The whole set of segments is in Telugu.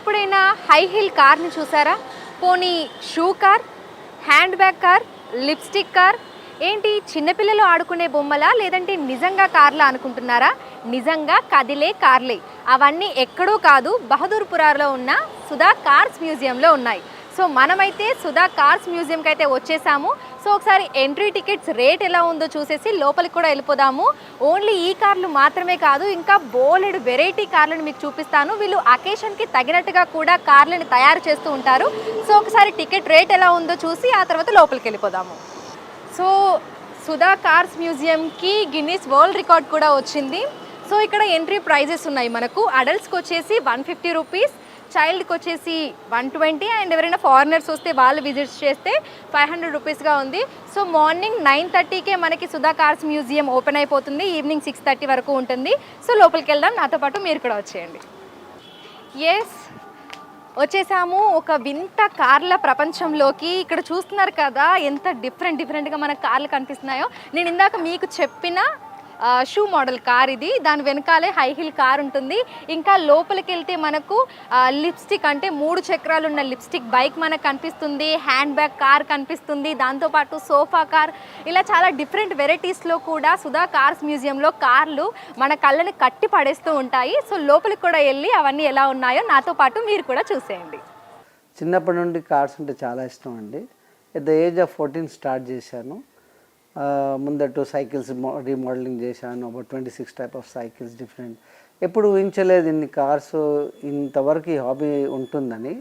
ఎప్పుడైనా హై హీల్ కార్ని చూసారా? పోనీ shoe car, hand bag car, lipstick car, ఏంటి చిన్నపిల్లలు ఆడుకునే బొమ్మలా లేదంటే నిజంగా కార్లా అనుకుంటున్నారా? నిజంగా కదిలే కార్లే. అవన్నీ ఎక్కడో కాదు, బహదూర్పురాలో ఉన్న సుధా కార్స్ మ్యూజియంలో ఉన్నాయి. సో మనమైతే సుధా కార్స్ మ్యూజియంకి అయితే వచ్చేసాము. సో ఒకసారి ఎంట్రీ టికెట్స్ రేట్ ఎలా ఉందో చూసేసి లోపలికి కూడా వెళ్ళిపోదాము. ఓన్లీ ఈ కార్లు మాత్రమే కాదు, ఇంకా బోలెడు వెరైటీ కార్లను మీకు చూపిస్తాను. వీళ్ళు అకేషన్కి తగినట్టుగా కూడా కార్లను తయారు చేస్తూ ఉంటారు. సో ఒకసారి టికెట్ రేట్ ఎలా ఉందో చూసి ఆ తర్వాత లోపలికి వెళ్ళిపోదాము. సో సుధా కార్స్ మ్యూజియంకి గిన్నీస్ వరల్డ్ రికార్డ్ కూడా వచ్చింది. సో ఇక్కడ ఎంట్రీ ప్రైజెస్ ఉన్నాయి మనకు. అడల్ట్స్కి వచ్చేసి 150 రూపీస్, చైల్డ్కి వచ్చేసి 120, అండ్ ఎవరైనా ఫారినర్స్ వస్తే వాళ్ళు విజిట్ చేస్తే 500 రూపీస్గా ఉంది. సో మార్నింగ్ 9:30కే మనకి సుధా కార్స్ మ్యూజియం ఓపెన్ అయిపోతుంది, ఈవినింగ్ 6:30 వరకు ఉంటుంది. సో లోపలికి వెళ్దాం, నాతో పాటు మీరు కూడా వచ్చేయండి. ఎస్, వచ్చేసాము ఒక వింత కార్ల ప్రపంచంలోకి. ఇక్కడ చూస్తున్నారు కదా ఎంత డిఫరెంట్గా మనకు కార్లు కనిపిస్తున్నాయో. నేను ఇందాక మీకు చెప్పిన షూ మోడల్ కార్ ఇది, దాని వెనకాలే హై హీల్ కార్ ఉంటుంది. ఇంకా లోపలికి వెళ్తే మనకు లిప్స్టిక్ అంటే 3 చక్రాలు ఉన్న లిప్స్టిక్ బైక్ మనకు కనిపిస్తుంది, హ్యాండ్ బ్యాగ్ కార్ కనిపిస్తుంది, దాంతోపాటు సోఫా కార్, ఇలా చాలా డిఫరెంట్ వెరైటీస్లో కూడా సుధా కార్స్ మ్యూజియంలో కార్లు మన కళ్ళని కట్టి పడేస్తూ ఉంటాయి. సో లోపలికి కూడా వెళ్ళి అవన్నీ ఎలా ఉన్నాయో నాతో పాటు మీరు కూడా చూసేయండి. చిన్నప్పటి నుండి కార్స్ అంటే చాలా ఇష్టం అండి. At the age of 14 start చేశాను. ముందట్టు సైకిల్స్ రీమోడలింగ్ చేశాను, about 26 type of cycles different. ఎప్పుడు ఊహించలేదు ఇన్ని కార్స్ ఇంతవరకు ఈ హాబీ ఉంటుందని.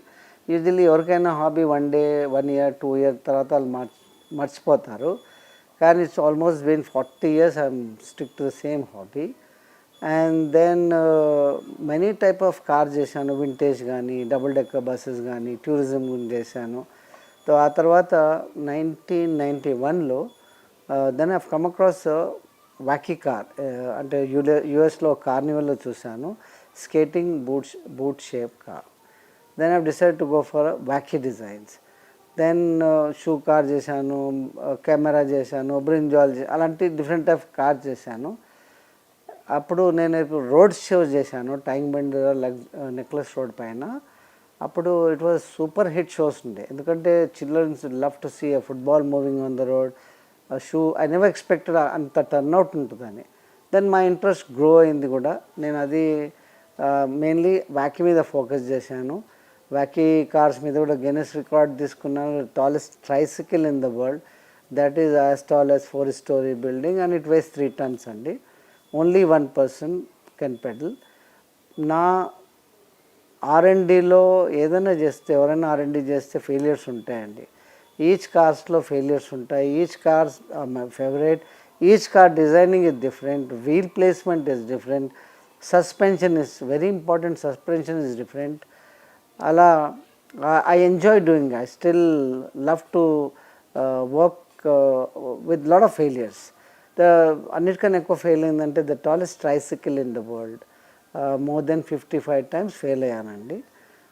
యూజువల్లీ ఎవరికైనా హాబీ 1 డే 1 ఇయర్ 2 ఇయర్ తర్వాత వాళ్ళు మర్చిపోతారు. కానీ it's almost been 40 years I'm stick to the same hobby. And then many type of car చేశాను, వింటేజ్ కానీ, డబుల్ డెక్కర్ బస్సెస్ కానీ, టూరిజం గురించి చేశాను. సో ఆ తర్వాత 1991లో then I've come across wacky car, అంటే యూఎస్లో కార్నివల్లో చూశాను, skating boot shape car. Then I've decided to go for wacky designs. Then shoe car చేశాను, కెమెరా చేశాను, బ్రింజాల్, అలాంటి డిఫరెంట్ టైప్ కార్ చేశాను. అప్పుడు నేను రోడ్ షో చేశాను ట్యాంక్ బండ్ నెక్లెస్ రోడ్ పైన. అప్పుడు it was super hit shows ఉండే, ఎందుకంటే children's love to see a football moving on the road. So I never expected అంత టర్న్అవుట్ ఉంటుందని. దెన్ మా ఇంట్రెస్ట్ గ్రో అయింది కూడా. నేను అది మెయిన్లీ వాకీ మీద ఫోకస్ చేశాను. వాకీ కార్స్ మీద కూడా గిన్నెస్ రికార్డ్ తీసుకున్నాను, tallest tricycle in the world. That is as tall as 4-story building and it weighs 3 tons అండి. Only 1 person can pedal. నా R&Dలో ఏదైనా చేస్తే, ఎవరైనా R&D చేస్తే ఫెయిలియర్స్ ఉంటాయండి. ఈచ్ కార్స్లో ఫెయిలియర్స్ ఉంటాయి. Each cars my favourite. Each car designing is different, wheel placement is different, suspension is very important, suspension is different. అలా I enjoy doing. I still love to work with lot of failures. అన్నిటికన్నా ఎక్కువ ఫెయిల్ అయిందంటే the tallest tricycle in the world, more than 55 times fail అయ్యానండి.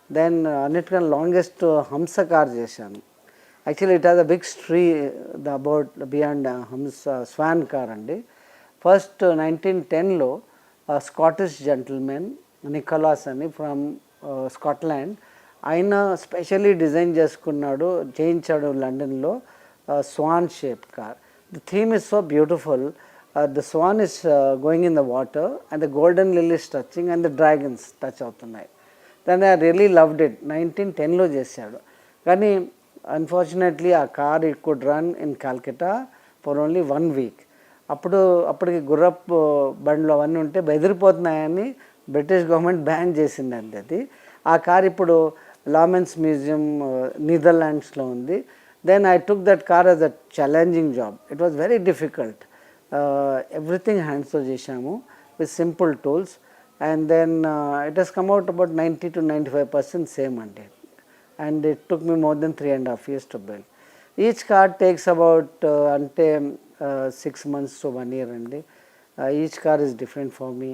దెన్ అన్నిటికన్నా లాంగెస్ట్ హంస కార్ చేశాను. Actually it has a big story about beyond హంస స్వాన్ కార్ అండి. ఫస్ట్ 1910లో స్కాటిష్ జెంటిల్మెన్ నికోలాస్ అని ఫ్రమ్ స్కాట్లాండ్, ఆయన స్పెషల్లీ డిజైన్ చేసుకున్నాడు, చేయించాడు లండన్లో swan shape car. The theme is so beautiful. The swan is going in the water and the golden lilies touching and the dragons touch అవుతున్నాయి. దాన్ని ఐ రియలీ లవ్డ్ ఇట్. 1910లో చేశాడు. కానీ అన్ఫార్చునేట్లీ ఆ car it could run in Calcutta for only 1 week. అప్పటికి గుర్రపు బండ్లు అవన్నీ ఉంటే బెదిరిపోతున్నాయని బ్రిటిష్ గవర్నమెంట్ బ్యాన్ చేసిందండి అది. ఆ కార్ ఇప్పుడు లామెన్స్ మ్యూజియం నీదర్లాండ్స్లో ఉంది. Then I took that car as a challenging job. It was very difficult. Everything హ్యాండ్స్తో చేశాము with simple tools. And then it has come out about 90 to 95% same అండి. And it took me more than 3.5 years to build. Each car takes about 6 months to 1 year అండి. Each car is different for me.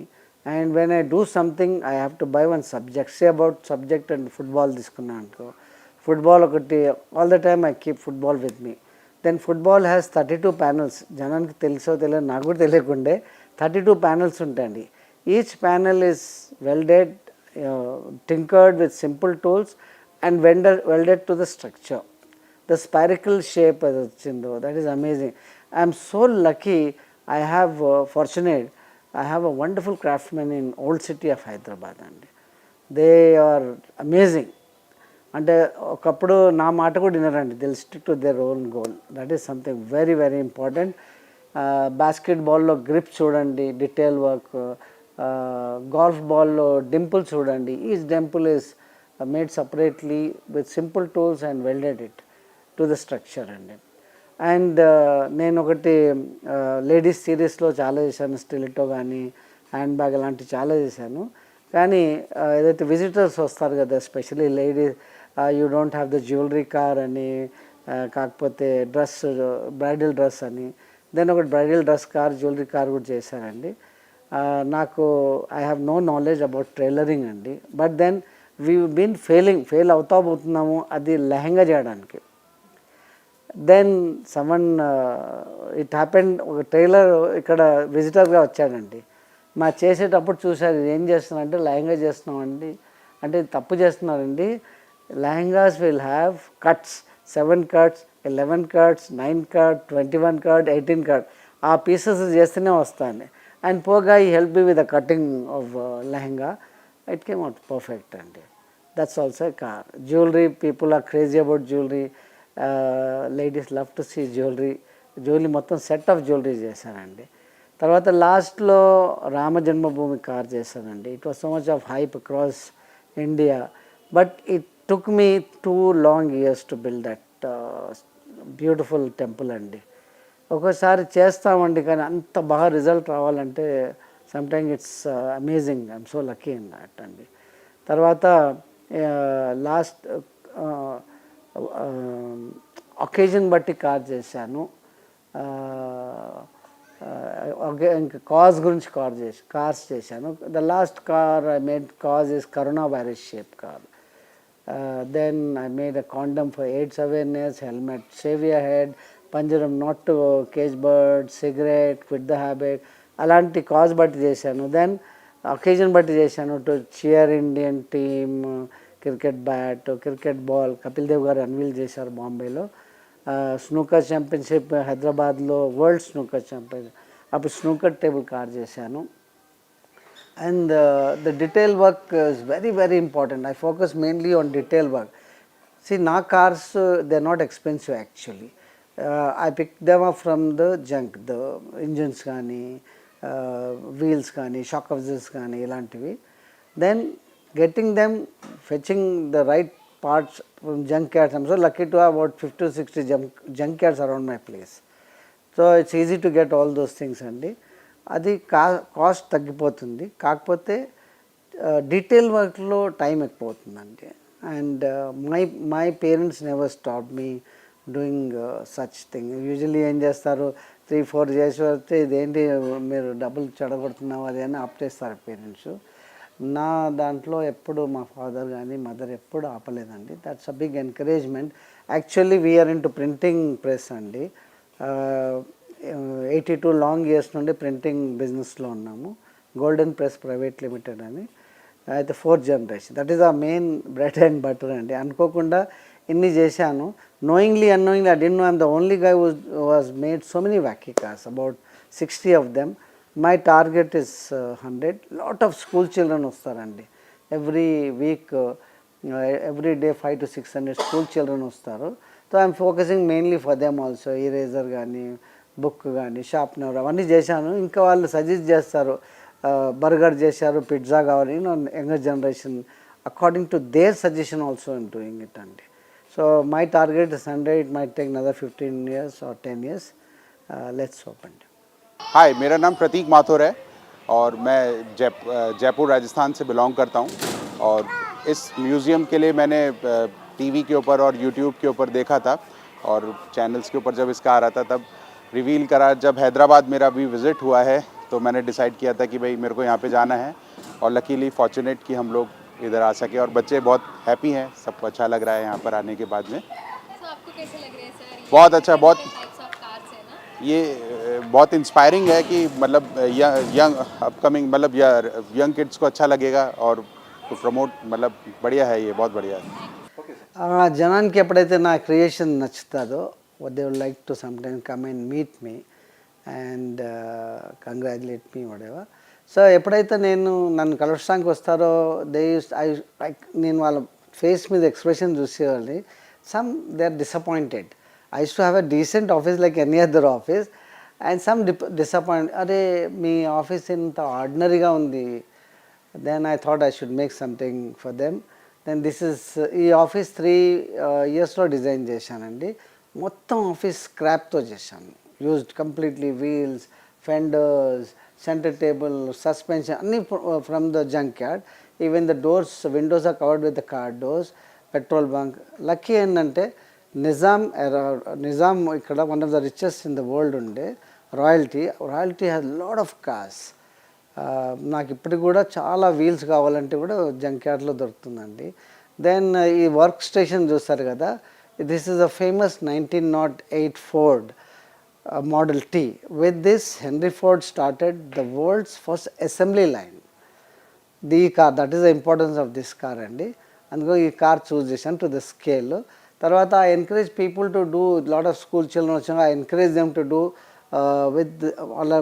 And when I do something, I have to buy one subject. Say about subject and football తీసుకున్నా అనుకో, ఫుట్బాల్ ఒకటి all the time I keep football with me. Then football has 32 panels. జనానికి తెలుసో తెలియదు, నాకు కూడా తెలియకుండే 32 panels ఉంటాయండి. Each panel is welded tinkered with simple tools and welded to the structure. The spherical shape as వచ్చిndo, that is amazing. I am so lucky, I have fortunate, I have a wonderful craftsman in old city of Hyderabad and they are amazing. అంటే ఒకప్పుడు నా మాట కూడా వినరండి, they'll stick to their own goal. That is something very very important. బాస్కెట్బాల్లో గ్రిప్ చూడండి, డీటెయిల్ వర్క్. గోల్ఫ్ బాల్లో డింపుల్ చూడండి, each dimple is made separately with simple tools and welded it to the structure అండి. అండ్ నేను ఒకటి లేడీస్ సిరీస్లో చాలా చేశాను, స్టిలిటో కానీ హ్యాండ్ బ్యాగ్ అలాంటివి చాలా చేశాను. కానీ ఏదైతే విజిటర్స్ వస్తారు కదా, especially ladies, you don't have the jewellery car అని, కాకపోతే డ్రెస్ బ్రైడల్ డ్రెస్ అని, దెన్ ఒకటి bridal dress car jewellery car కూడా చేశానండి. నాకు I have no knowledge about tailoring అండి, but then we been fail అవుతా పోతున్నాము అది లెహంగా చేయడానికి. దెన్ సమ్మన్ ఇట్ హ్యాపెండ్, ఒక టైలర్ ఇక్కడ విజిటర్గా వచ్చాడండి. మా చేసేటప్పుడు చూసారు ఏం చేస్తున్నారంటే లెహంగా చేస్తున్నామండి అంటే తప్పు చేస్తున్నారండి. Lehengas will have cuts, 7 cuts, 11 cuts, 9 cuts, 21 cuts, 18 cuts. ఆ పీసెస్ చేస్తూనే వస్తాను. అండ్ పోగా he help me with the cutting of lehenga, it came out perfect అండి. That's also a car. Jewellery, people are crazy about jewellery. Ladies love to see jewellery మొత్తం సెట్ ఆఫ్ జ్యువెలరీ చేశానండి. తర్వాత లాస్ట్లో రామ జన్మభూమి కార్ చేశానండి. It was so much of hype across India, but it took me 2 long years to build that beautiful temple అండి. ఒక్కోసారి చేస్తామండి కానీ అంత బాగా రిజల్ట్ రావాలంటే sometimes it's amazing. I'm so lucky in that అండి. తర్వాత లాస్ట్ ఒకేజన్ బట్టి కార్ చేశాను. ఇంకా కాజ్ గురించి కార్స్ చేశాను. The last car I made cause is corona virus shape car. Then I made a condom for AIDS awareness, helmet save your head, పంజరం not to cage bird, cigarette, quit the habit, అలాంటి కాజ్ బట్టి చేశాను. దెన్ ఒకేజన్ బట్టి చేశాను. To cheer Indian team, cricket bat, cricket ball Kapil Dev గారు అన్వీల్ చేశారు బాంబేలో. స్నూకర్ ఛాంపియన్షిప్ హైదరాబాద్లో, వరల్డ్ స్నూకర్ ఛాంపియన్షిప్ అప్పుడు స్నూకర్ టేబుల్ కార్ చేశాను. And the detail work is very very important. I focus mainly on detail work. See, నా cars, they're not expensive actually. I picked them up from the junk, the engines కానీ, wheels కానీ, shock absorbers కానీ ఇలాంటివి. Then getting them, fetching the right parts from junkyards. I'm so lucky to have about 50 to 60 junkyards around my place. So it's easy to get all those things అండి. అది కాస్ట్ తగ్గిపోతుంది, కాకపోతే డీటెయిల్ వర్క్లో టైం ఎక్కువ అవుతుందండి. And my parents never stop me doing such thing. Usually ఏం చేస్తారు, 3-4 చేసి వస్తే ఇదేంటి మీరు డబ్బులు చెడగొడుతున్నావు అది అని ఆపేస్తారు పేరెంట్స్. నా దాంట్లో ఎప్పుడు మా ఫాదర్ కానీ మదర్ ఎప్పుడు ఆపలేదండి. That's a big encouragement. Actually we are into printing press అండి. 82 long years నుండి ప్రింటింగ్ బిజినెస్లో ఉన్నాము. గోల్డెన్ ప్రెస్ ప్రైవేట్ లిమిటెడ్ అని. అయితే 4th generation. దట్ ఈస్ ఆ మెయిన్ బ్రెడ్ అండ్ బటర్ అండి. అనుకోకుండా ఇన్ని చేశాను. knowingly unknowingly I didn't know I'm the only guy who was made so many wacky cars, about 60 of them. My target is 100. Lot of school children వస్తారండి. Every week, every day 500 to 600 school children వస్తారు. So I'm focusing mainly for them also. Eraser కానీ, బుక్ కానీ, షార్ప్నర్ అవన్నీ చేశాను. ఇంకా వాళ్ళు సజెస్ట్ చేస్తారు, బర్గర్ చేశారు, పిజ్జా కావాలి, younger generation according to their suggestion also I'm doing it అండి. So my target is 100. It might take another 15 years or 10 years. Let's open. Hi, मेरा नाम प्रतीक माथुर है और मैं जयपुर राजस्थान से बिलोंग करता हूँ. और इस म्यूज़ियम के लिए मैंने टीवी के ऊपर और यूट्यूब के ऊपर देखा था और चैनल्स के ऊपर जब इसका आ रहा था तब रिवील करा. जब हैदराबाद मेरा अभी विज़िट हुआ है तो मैंने डिसाइड किया था कि भाई मेरे को यहाँ पे जाना है. और लकीली फॉर्चुनेट कि हम लोग इधर आ सके और बच्चे बहुत हैप्पी हैं. सबको अच्छा लग रहा है यहाँ पर आने के बाद में. तो आपको कैसे लग रहे हैं सर? बहुत अच्छा, बहुत टाइप्स ऑफ कार्स है ना? ये बहुत इंस्पायरिंग है कि मतलब यंग अपकमिंग मतलब यंग किड्स को अच्छा लगेगा और तो प्रमोट मतलब बढ़िया है, ये बहुत बढ़िया है. జనానికి ఎప్పుడైతే నా క్రియేషన్ నచ్చుతుందో they would like to some time come and meet me and congratulate me వడేవా. సో ఎప్పుడైతే నన్ను కలవడానికి వస్తారో నేను వాళ్ళ ఫేస్ మీద ఎక్స్ప్రెషన్ చూసేవాళ్ళని. Some they are disappointed. I use to have a decent office like any other office and some disappoint, అరే మీ ఆఫీస్ ఇంత ఆర్డినరీగా ఉంది. Then I thought I should make something for them. Then ఈ ఆఫీస్ 3 yearsలో డిజైన్ చేశానండి. మొత్తం ఆఫీస్ స్క్రాప్తో చేశాను. Used completely wheels, fenders, centre table, suspension అన్నీ from the junk yard. Even the doors, windows are covered with the car doors. Petrol bunk. Lucky ఏంటంటే నిజాం ఇక్కడ one of the richest in the world ఉండే royalty has lot of cars. నాకు ఇప్పటికి కూడా చాలా వీల్స్ కావాలంటే కూడా జంక్ యార్డ్లో దొరుకుతుందండి. దెన్ ఈ వర్క్ స్టేషన్ చూస్తారు కదా, this is a famous 1908 Ford Model T. With this, Henry Ford started the world's first assembly line. The car, that is the importance of this car అండి. అందుకో ఈ కార్ చూస్ చేశాను టు ద స్కేల్. తర్వాత I encourage people to do lot of school children వచ్చాక I encourage them to do with వాళ్ళ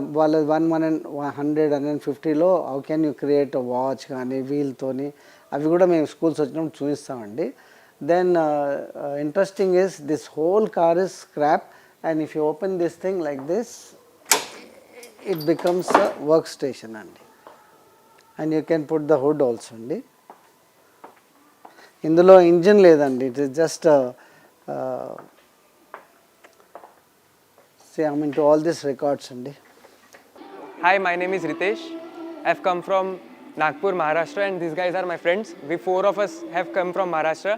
150లో how can you create watch కానీ వీల్తోని అవి కూడా మేము స్కూల్స్ వచ్చినప్పుడు చూపిస్తామండి. Then interesting is this whole car is scrap and if you open this thing like this it becomes a work station అండి. And you can put the hood also అండి. ఇందులో ఇంజిన్ లేదండి, it is just I'm into all these records అండి. Hi, my name is Ritesh. I've come from Nagpur, Maharashtra, and these guys are my friends. We 4 of us have come from Maharashtra.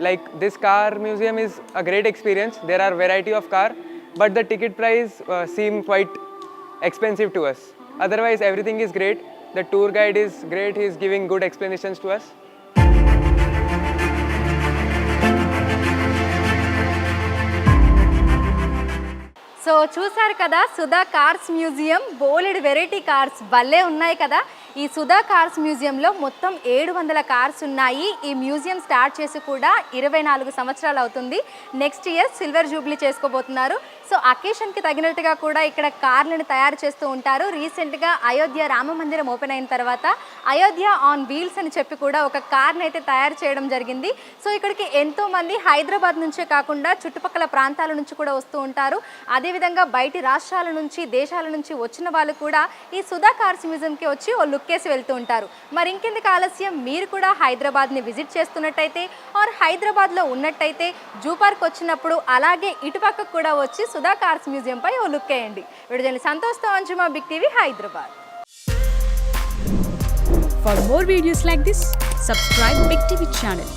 Like, this car museum is a great experience. There are variety of car, but the ticket price seem quite expensive to us. Otherwise, everything is great. The tour guide is great. He is giving good explanations to us. So చూసారు కదా సుధా కార్స్ మ్యూజియం. బోలెడ్ వెరైటీ కార్స్ భలే ఉన్నాయి కదా. ఈ సుధా కార్స్ మ్యూజియంలో మొత్తం 700 కార్స్ ఉన్నాయి. ఈ మ్యూజియం స్టార్ట్ చేసి కూడా 24 సంవత్సరాలు అవుతుంది. నెక్స్ట్ ఇయర్ సిల్వర్ జూబ్లీ చేసుకోబోతున్నారు. సో అకేషన్కి తగినట్టుగా కూడా ఇక్కడ కార్లను తయారు చేస్తూ ఉంటారు. రీసెంట్గా అయోధ్య రామ మందిరం ఓపెన్ అయిన తర్వాత అయోధ్య ఆన్ వీల్స్ అని చెప్పి కూడా ఒక కార్ని అయితే తయారు చేయడం జరిగింది. సో ఇక్కడికి ఎంతోమంది హైదరాబాద్ నుంచే కాకుండా చుట్టుపక్కల ప్రాంతాల నుంచి కూడా వస్తూ ఉంటారు. అదేవిధంగా బయటి రాష్ట్రాల నుంచి, దేశాల నుంచి వచ్చిన వాళ్ళు కూడా ఈ సుధా కార్స్ మ్యూజియంకి వచ్చి ఓ లుక్కేసి వెళ్తూ ఉంటారు. మరి ఇంకెందుకు ఆలస్యం, మీరు కూడా హైదరాబాద్ని విజిట్ చేస్తున్నట్టయితే ఆర్ హైదరాబాద్లో ఉన్నట్టయితే జూ పార్క్ వచ్చినప్పుడు అలాగే ఇటుపక్కకు కూడా వచ్చి సుధా కార్స్ మ్యూజియం పై ఓ లుక్ వేయండి. విడుదల సంతోష్తో అంజుమా, big TV, Hyderabad. For more videos like this, subscribe Big TV channel.